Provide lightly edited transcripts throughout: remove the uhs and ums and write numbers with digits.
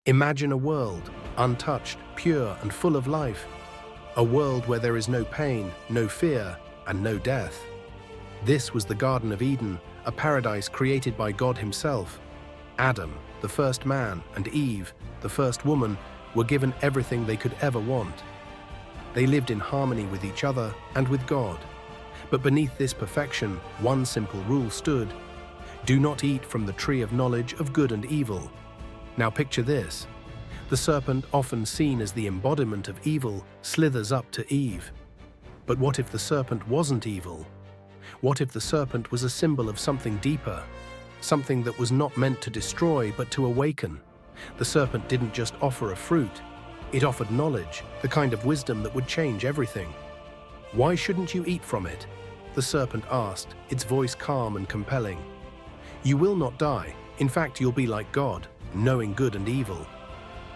Imagine a world, untouched, pure, and full of life. A world where there is no pain, no fear, and no death. This was the Garden of Eden, a paradise created by God Himself. Adam, the first man, and Eve, the first woman, were given everything they could ever want. They lived in harmony with each other and with God. But beneath this perfection, one simple rule stood: do not eat from the tree of knowledge of good and evil. Now picture this. The serpent, often seen as the embodiment of evil, slithers up to Eve. But what if the serpent wasn't evil? What if the serpent was a symbol of something deeper? Something that was not meant to destroy, but to awaken. The serpent didn't just offer a fruit. It offered knowledge, the kind of wisdom that would change everything. "Why shouldn't you eat from it?" the serpent asked, its voice calm and compelling. "You will not die. In fact, you'll be like God, knowing good and evil."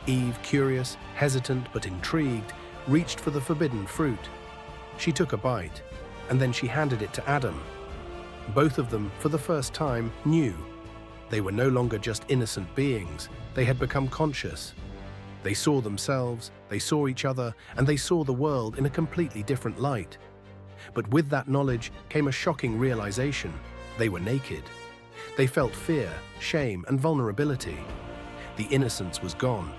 Eve, curious, hesitant but intrigued, reached for the forbidden fruit. She took a bite, and then she handed it to Adam. Both of them, for the first time, knew. They were no longer just innocent beings. They had become conscious. They saw themselves, they saw each other, and they saw the world in a completely different light. But with that knowledge came a shocking realization: they were naked. They felt fear, shame, and vulnerability. The innocence was gone.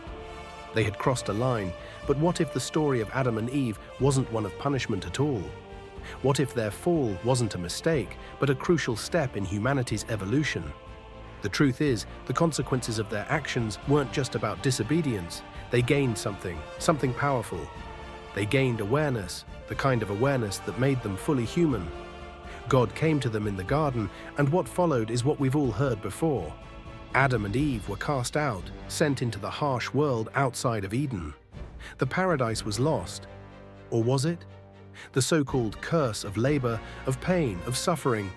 They had crossed a line, but what if the story of Adam and Eve wasn't one of punishment at all? What if their fall wasn't a mistake, but a crucial step in humanity's evolution? The truth is, the consequences of their actions weren't just about disobedience. They gained something powerful. They gained awareness, the kind of awareness that made them fully human. God came to them in the garden, and what followed is what we've all heard before. Adam and Eve were cast out, sent into the harsh world outside of Eden. The paradise was lost. Or was it? The so-called curse of labor, of pain, of suffering.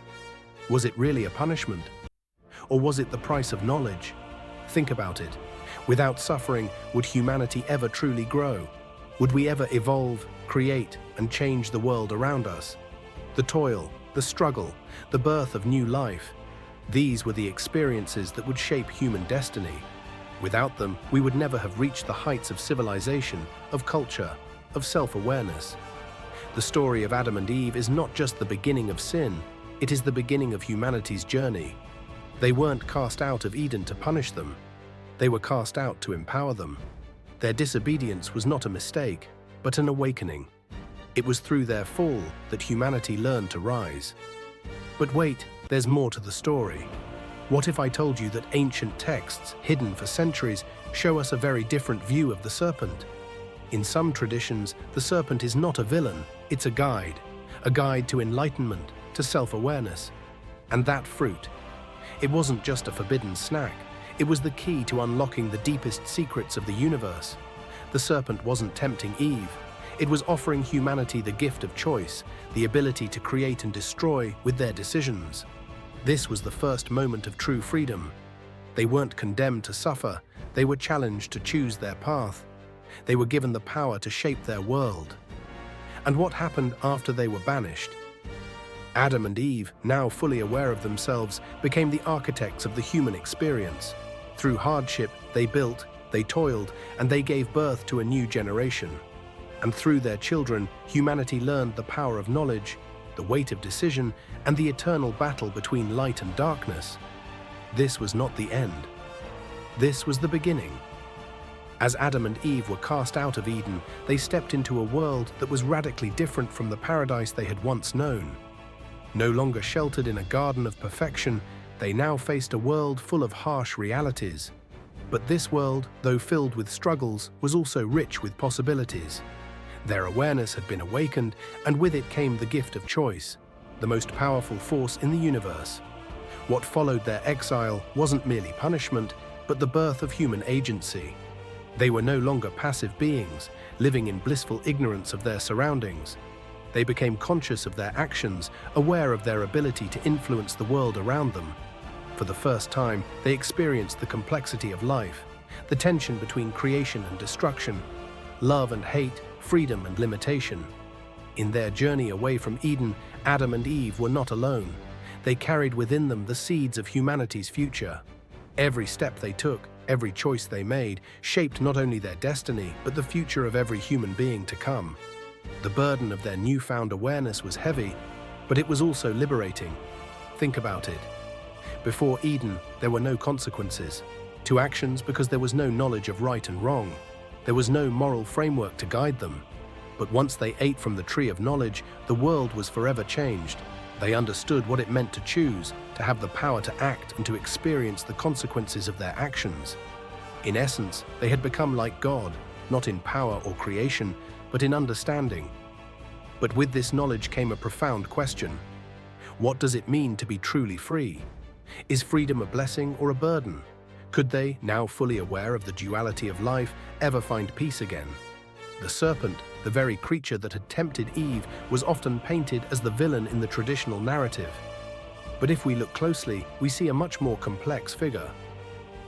Was it really a punishment? Or was it the price of knowledge? Think about it. Without suffering, would humanity ever truly grow? Would we ever evolve, create, and change the world around us? The toil, the struggle, the birth of new life. These were the experiences that would shape human destiny. Without them, we would never have reached the heights of civilization, of culture, of self-awareness. The story of Adam and Eve is not just the beginning of sin, it is the beginning of humanity's journey. They weren't cast out of Eden to punish them. They were cast out to empower them. Their disobedience was not a mistake, but an awakening. It was through their fall that humanity learned to rise. But wait, there's more to the story. What if I told you that ancient texts, hidden for centuries, show us a very different view of the serpent? In some traditions, the serpent is not a villain, it's a guide to enlightenment, to self-awareness. And that fruit, it wasn't just a forbidden snack, it was the key to unlocking the deepest secrets of the universe. The serpent wasn't tempting Eve, it was offering humanity the gift of choice, the ability to create and destroy with their decisions. This was the first moment of true freedom. They weren't condemned to suffer, they were challenged to choose their path. They were given the power to shape their world. And what happened after they were banished? Adam and Eve, now fully aware of themselves, became the architects of the human experience. Through hardship, they built, they toiled, and they gave birth to a new generation. And through their children, humanity learned the power of knowledge, the weight of decision, and the eternal battle between light and darkness. This was not the end. This was the beginning. As Adam and Eve were cast out of Eden, they stepped into a world that was radically different from the paradise they had once known. No longer sheltered in a garden of perfection, they now faced a world full of harsh realities. But this world, though filled with struggles, was also rich with possibilities. Their awareness had been awakened, and with it came the gift of choice, the most powerful force in the universe. What followed their exile wasn't merely punishment, but the birth of human agency. They were no longer passive beings, living in blissful ignorance of their surroundings. They became conscious of their actions, aware of their ability to influence the world around them. For the first time, they experienced the complexity of life, the tension between creation and destruction, love and hate, freedom and limitation. In their journey away from Eden, Adam and Eve were not alone. They carried within them the seeds of humanity's future. Every step they took, Every choice they made shaped not only their destiny, but the future of every human being to come. The burden of their newfound awareness was heavy, but it was also liberating. Think about it. Before Eden, there were no consequences to actions because there was no knowledge of right and wrong. There was no moral framework to guide them. But once they ate from the tree of knowledge, the world was forever changed. They understood what it meant to choose, to have the power to act and to experience the consequences of their actions. In essence, they had become like God, not in power or creation, but in understanding. But with this knowledge came a profound question. What does it mean to be truly free? Is freedom a blessing or a burden? Could they, now fully aware of the duality of life, ever find peace again? The serpent, the very creature that had tempted Eve, was often painted as the villain in the traditional narrative. But if we look closely, we see a much more complex figure.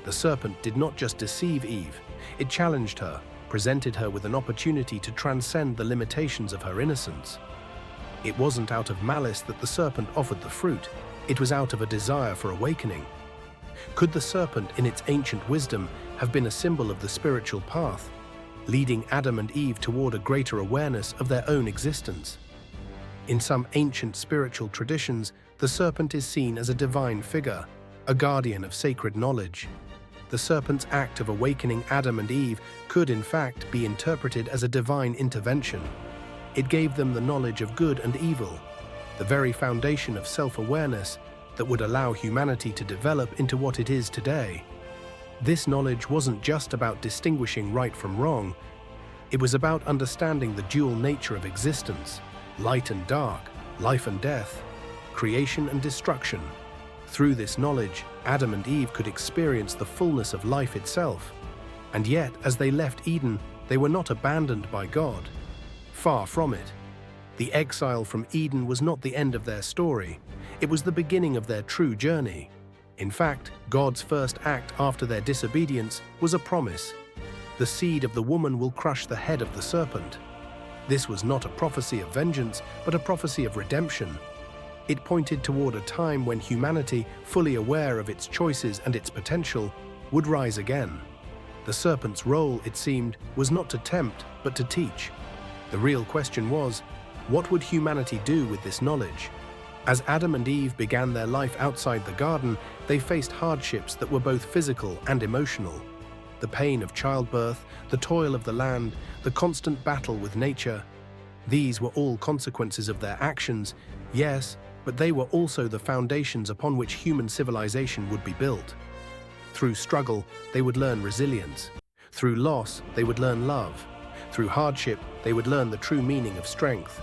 The serpent did not just deceive Eve, it challenged her, presented her with an opportunity to transcend the limitations of her innocence. It wasn't out of malice that the serpent offered the fruit, it was out of a desire for awakening. Could the serpent, in its ancient wisdom, have been a symbol of the spiritual path, leading Adam and Eve toward a greater awareness of their own existence? In some ancient spiritual traditions, the serpent is seen as a divine figure, a guardian of sacred knowledge. The serpent's act of awakening Adam and Eve could, in fact, be interpreted as a divine intervention. It gave them the knowledge of good and evil, the very foundation of self-awareness that would allow humanity to develop into what it is today. This knowledge wasn't just about distinguishing right from wrong, it was about understanding the dual nature of existence, light and dark, life and death, creation and destruction. Through this knowledge, Adam and Eve could experience the fullness of life itself. And yet, as they left Eden, they were not abandoned by God. Far from it. The exile from Eden was not the end of their story, it was the beginning of their true journey. In fact, God's first act after their disobedience was a promise. The seed of the woman will crush the head of the serpent. This was not a prophecy of vengeance, but a prophecy of redemption. It pointed toward a time when humanity, fully aware of its choices and its potential, would rise again. The serpent's role, it seemed, was not to tempt, but to teach. The real question was, what would humanity do with this knowledge? As Adam and Eve began their life outside the garden, they faced hardships that were both physical and emotional. The pain of childbirth, the toil of the land, the constant battle with nature. These were all consequences of their actions, yes, but they were also the foundations upon which human civilization would be built. Through struggle, they would learn resilience. Through loss, they would learn love. Through hardship, they would learn the true meaning of strength.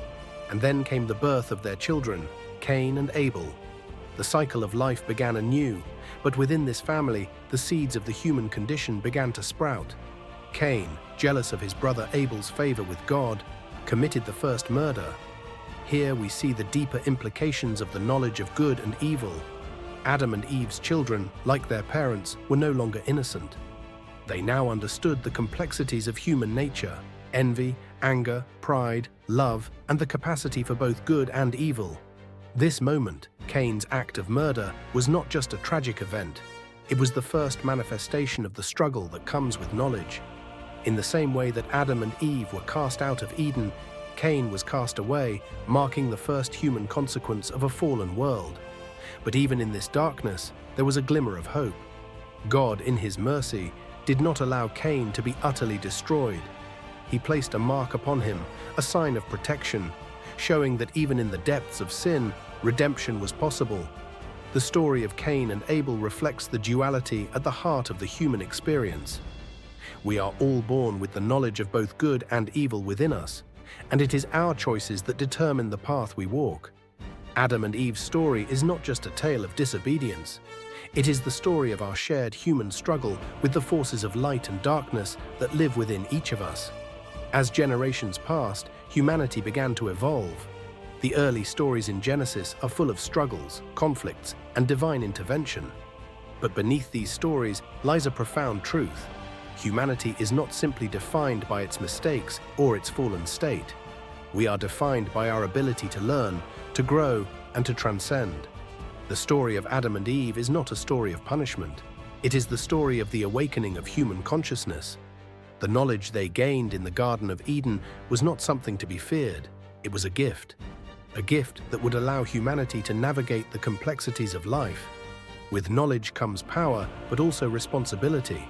And then came the birth of their children, Cain and Abel. The cycle of life began anew, but within this family, the seeds of the human condition began to sprout. Cain, jealous of his brother Abel's favor with God, committed the first murder. Here we see the deeper implications of the knowledge of good and evil. Adam and Eve's children, like their parents, were no longer innocent. They now understood the complexities of human nature, envy, anger, pride, love, and the capacity for both good and evil. This moment, Cain's act of murder, was not just a tragic event. It was the first manifestation of the struggle that comes with knowledge. In the same way that Adam and Eve were cast out of Eden, Cain was cast away, marking the first human consequence of a fallen world. But even in this darkness, there was a glimmer of hope. God, in his mercy, did not allow Cain to be utterly destroyed. He placed a mark upon him, a sign of protection, showing that even in the depths of sin, redemption was possible. The story of Cain and Abel reflects the duality at the heart of the human experience. We are all born with the knowledge of both good and evil within us, and it is our choices that determine the path we walk. Adam and Eve's story is not just a tale of disobedience. It is the story of our shared human struggle with the forces of light and darkness that live within each of us. As generations passed, humanity began to evolve. The early stories in Genesis are full of struggles, conflicts, and divine intervention. But beneath these stories lies a profound truth. Humanity is not simply defined by its mistakes or its fallen state. We are defined by our ability to learn, to grow, and to transcend. The story of Adam and Eve is not a story of punishment. It is the story of the awakening of human consciousness. The knowledge they gained in the Garden of Eden was not something to be feared. It was a gift that would allow humanity to navigate the complexities of life. With knowledge comes power, but also responsibility.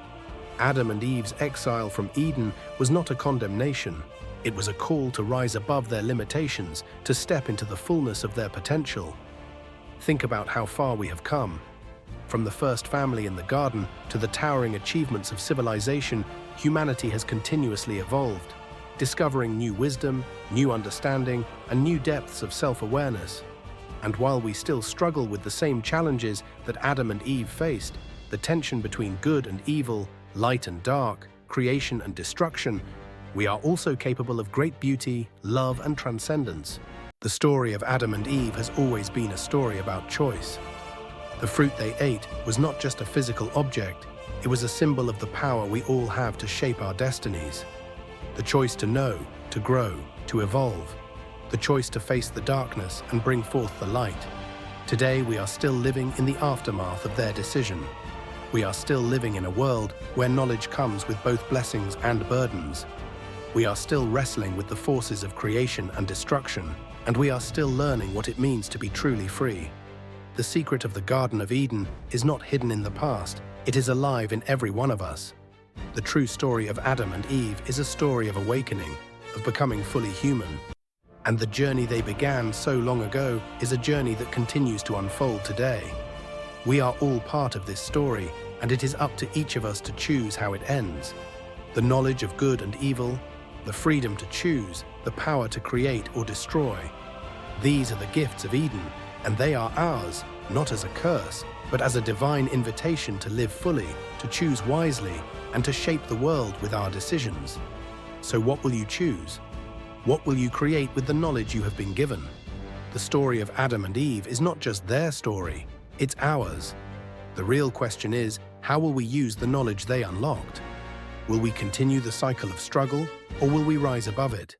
Adam and Eve's exile from Eden was not a condemnation. It was a call to rise above their limitations, to step into the fullness of their potential. Think about how far we have come. From the first family in the garden to the towering achievements of civilization, humanity has continuously evolved, discovering new wisdom, new understanding, and new depths of self-awareness. And while we still struggle with the same challenges that Adam and Eve faced, the tension between good and evil, light and dark, creation and destruction, we are also capable of great beauty, love, and transcendence. The story of Adam and Eve has always been a story about choice. The fruit they ate was not just a physical object, it was a symbol of the power we all have to shape our destinies. The choice to know, to grow, to evolve. The choice to face the darkness and bring forth the light. Today we are still living in the aftermath of their decision. We are still living in a world where knowledge comes with both blessings and burdens. We are still wrestling with the forces of creation and destruction, and we are still learning what it means to be truly free. The secret of the Garden of Eden is not hidden in the past, it is alive in every one of us. The true story of Adam and Eve is a story of awakening, of becoming fully human. And the journey they began so long ago is a journey that continues to unfold today. We are all part of this story, and it is up to each of us to choose how it ends. The knowledge of good and evil, the freedom to choose, the power to create or destroy. These are the gifts of Eden, and they are ours, not as a curse, but as a divine invitation to live fully, to choose wisely, and to shape the world with our decisions. So what will you choose? What will you create with the knowledge you have been given? The story of Adam and Eve is not just their story, it's ours. The real question is, how will we use the knowledge they unlocked? Will we continue the cycle of struggle, or will we rise above it?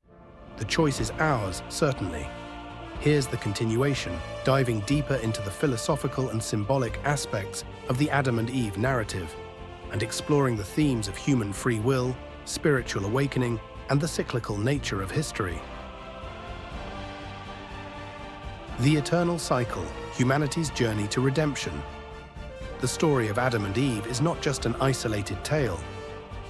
The choice is ours, certainly. Here's the continuation, diving deeper into the philosophical and symbolic aspects of the Adam and Eve narrative, and exploring the themes of human free will, spiritual awakening, and the cyclical nature of history. The Eternal Cycle, Humanity's Journey to Redemption. The story of Adam and Eve is not just an isolated tale.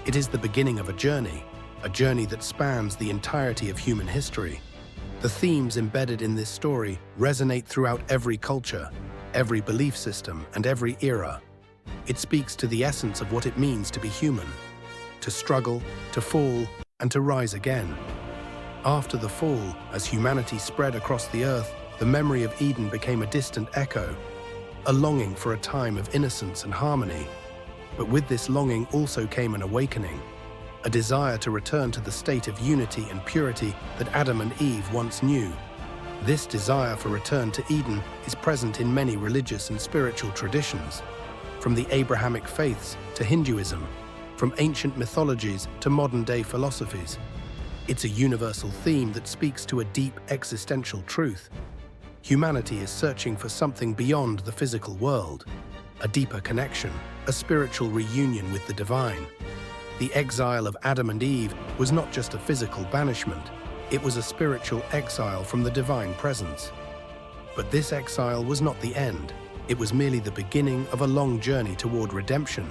It is the beginning of a journey that spans the entirety of human history. The themes embedded in this story resonate throughout every culture, every belief system, and every era. It speaks to the essence of what it means to be human, to struggle, to fall, and to rise again. After the fall, as humanity spread across the earth, the memory of Eden became a distant echo, a longing for a time of innocence and harmony. But with this longing also came an awakening, a desire to return to the state of unity and purity that Adam and Eve once knew. This desire for return to Eden is present in many religious and spiritual traditions, from the Abrahamic faiths to Hinduism, from ancient mythologies to modern-day philosophies. It's a universal theme that speaks to a deep existential truth. Humanity is searching for something beyond the physical world, a deeper connection, a spiritual reunion with the divine. The exile of Adam and Eve was not just a physical banishment, it was a spiritual exile from the divine presence. But this exile was not the end, it was merely the beginning of a long journey toward redemption.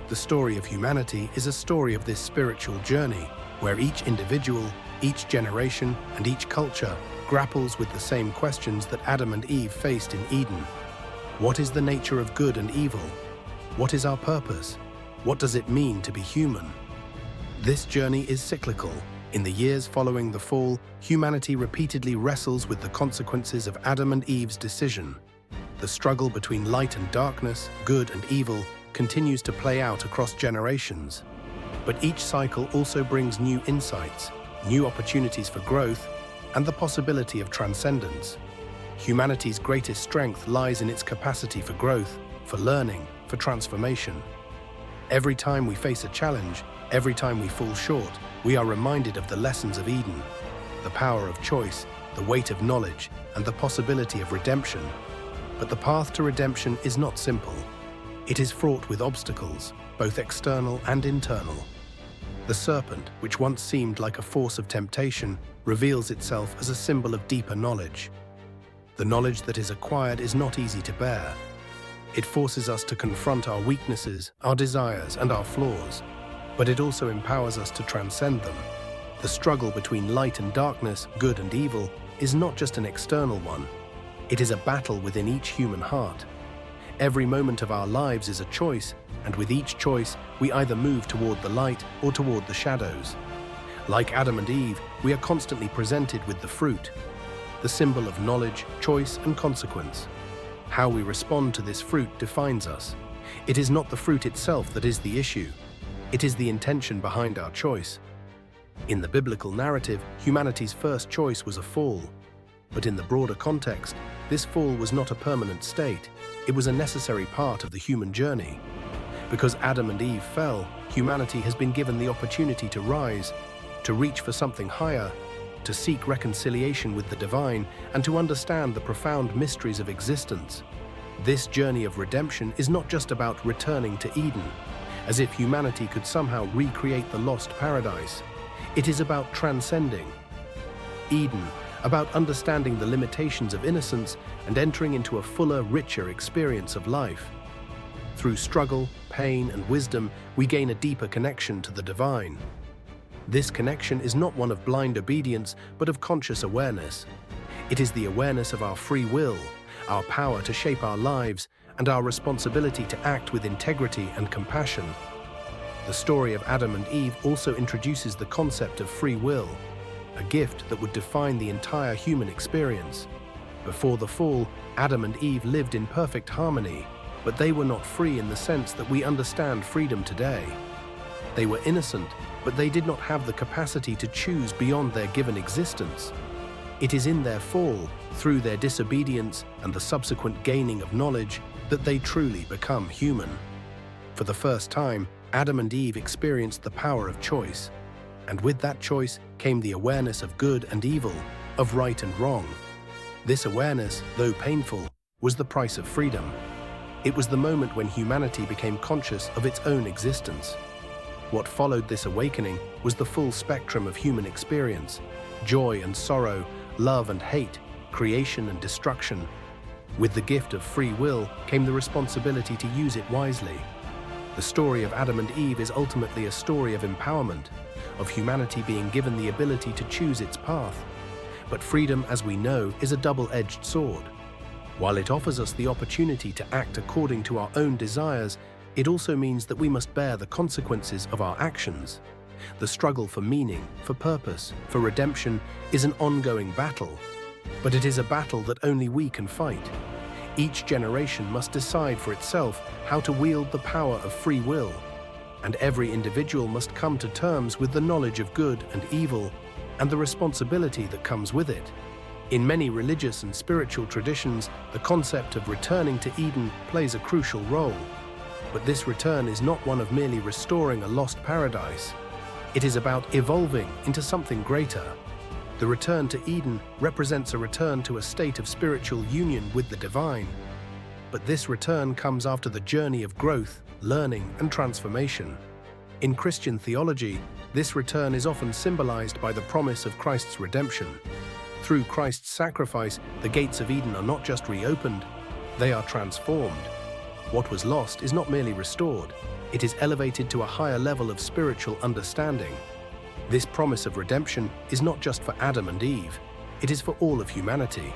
The story of humanity is a story of this spiritual journey, where each individual, each generation, and each culture grapples with the same questions that Adam and Eve faced in Eden. What is the nature of good and evil? What is our purpose? What does it mean to be human? This journey is cyclical. In the years following the fall, humanity repeatedly wrestles with the consequences of Adam and Eve's decision. The struggle between light and darkness, good and evil, continues to play out across generations. But each cycle also brings new insights, new opportunities for growth, and the possibility of transcendence. Humanity's greatest strength lies in its capacity for growth, for learning, for transformation. Every time we face a challenge, every time we fall short, we are reminded of the lessons of Eden, the power of choice, the weight of knowledge, and the possibility of redemption. But the path to redemption is not simple. It is fraught with obstacles, both external and internal. The serpent, which once seemed like a force of temptation, reveals itself as a symbol of deeper knowledge. The knowledge that is acquired is not easy to bear. It forces us to confront our weaknesses, our desires, and our flaws, but it also empowers us to transcend them. The struggle between light and darkness, good and evil, is not just an external one. It is a battle within each human heart. Every moment of our lives is a choice, and with each choice, we either move toward the light or toward the shadows. Like Adam and Eve, we are constantly presented with the fruit, the symbol of knowledge, choice, and consequence. How we respond to this fruit defines us. It is not the fruit itself that is the issue. It is the intention behind our choice. In the biblical narrative, humanity's first choice was a fall. But in the broader context, this fall was not a permanent state. It was a necessary part of the human journey. Because Adam and Eve fell, humanity has been given the opportunity to rise, to reach for something higher, to seek reconciliation with the divine, and to understand the profound mysteries of existence. This journey of redemption is not just about returning to Eden, as if humanity could somehow recreate the lost paradise. It is about transcending Eden, about understanding the limitations of innocence and entering into a fuller, richer experience of life. Through struggle, pain, and wisdom, we gain a deeper connection to the divine. This connection is not one of blind obedience, but of conscious awareness. It is the awareness of our free will, our power to shape our lives, and our responsibility to act with integrity and compassion. The story of Adam and Eve also introduces the concept of free will, a gift that would define the entire human experience. Before the fall, Adam and Eve lived in perfect harmony, but they were not free in the sense that we understand freedom today. They were innocent, but they did not have the capacity to choose beyond their given existence. It is in their fall, through their disobedience and the subsequent gaining of knowledge, that they truly become human. For the first time, Adam and Eve experienced the power of choice, and with that choice came the awareness of good and evil, of right and wrong. This awareness, though painful, was the price of freedom. It was the moment when humanity became conscious of its own existence. What followed this awakening was the full spectrum of human experience: joy and sorrow, love and hate, creation and destruction. With the gift of free will came the responsibility to use it wisely. The story of Adam and Eve is ultimately a story of empowerment, of humanity being given the ability to choose its path. But freedom, as we know, is a double-edged sword. While it offers us the opportunity to act according to our own desires, it also means that we must bear the consequences of our actions. The struggle for meaning, for purpose, for redemption is an ongoing battle. But it is a battle that only we can fight. Each generation must decide for itself how to wield the power of free will, and every individual must come to terms with the knowledge of good and evil and the responsibility that comes with it. In many religious and spiritual traditions, the concept of returning to Eden plays a crucial role. But this return is not one of merely restoring a lost paradise. It is about evolving into something greater. The return to Eden represents a return to a state of spiritual union with the divine. But this return comes after the journey of growth, learning, and transformation. In Christian theology, this return is often symbolized by the promise of Christ's redemption. Through Christ's sacrifice, the gates of Eden are not just reopened, they are transformed. What was lost is not merely restored, it is elevated to a higher level of spiritual understanding. This promise of redemption is not just for Adam and Eve, it is for all of humanity.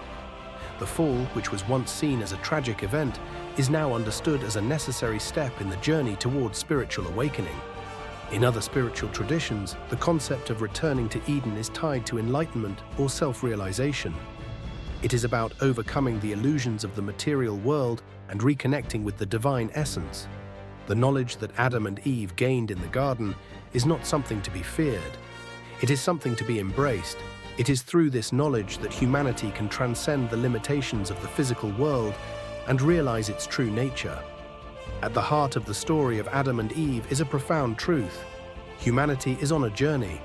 The fall, which was once seen as a tragic event, is now understood as a necessary step in the journey towards spiritual awakening. In other spiritual traditions, the concept of returning to Eden is tied to enlightenment or self-realization. It is about overcoming the illusions of the material world and reconnecting with the divine essence. The knowledge that Adam and Eve gained in the garden is not something to be feared. It is something to be embraced. It is through this knowledge that humanity can transcend the limitations of the physical world and realize its true nature. At the heart of the story of Adam and Eve is a profound truth. Humanity is on a journey.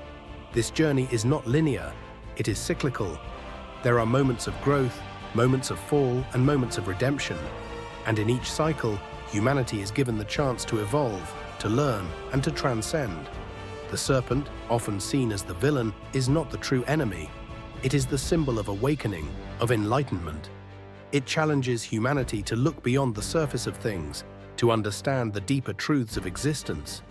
This journey is not linear, it is cyclical. There are moments of growth, moments of fall, and moments of redemption. And in each cycle, humanity is given the chance to evolve, to learn, and to transcend. The serpent, often seen as the villain, is not the true enemy. It is the symbol of awakening, of enlightenment. It challenges humanity to look beyond the surface of things, to understand the deeper truths of existence.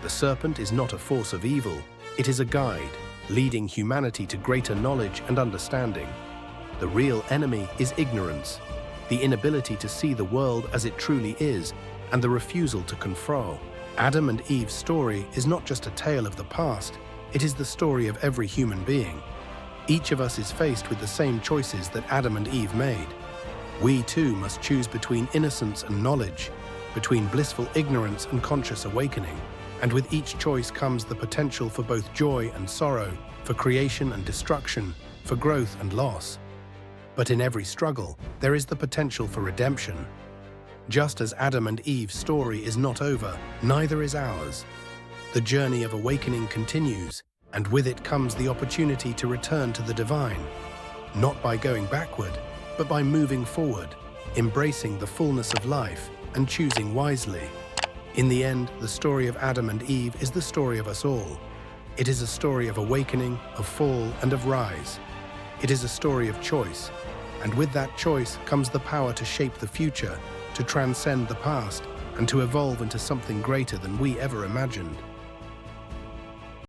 The serpent is not a force of evil, it is a guide, leading humanity to greater knowledge and understanding. The real enemy is ignorance, the inability to see the world as it truly is, and the refusal to confront. Adam and Eve's story is not just a tale of the past, it is the story of every human being. Each of us is faced with the same choices that Adam and Eve made. We too must choose between innocence and knowledge, between blissful ignorance and conscious awakening. And with each choice comes the potential for both joy and sorrow, for creation and destruction, for growth and loss. But in every struggle, there is the potential for redemption. Just as Adam and Eve's story is not over, neither is ours. The journey of awakening continues, and with it comes the opportunity to return to the divine, not by going backward, but by moving forward, embracing the fullness of life and choosing wisely. In the end, the story of Adam and Eve is the story of us all. It is a story of awakening, of fall, and of rise. It is a story of choice, and with that choice comes the power to shape the future, to transcend the past, and to evolve into something greater than we ever imagined.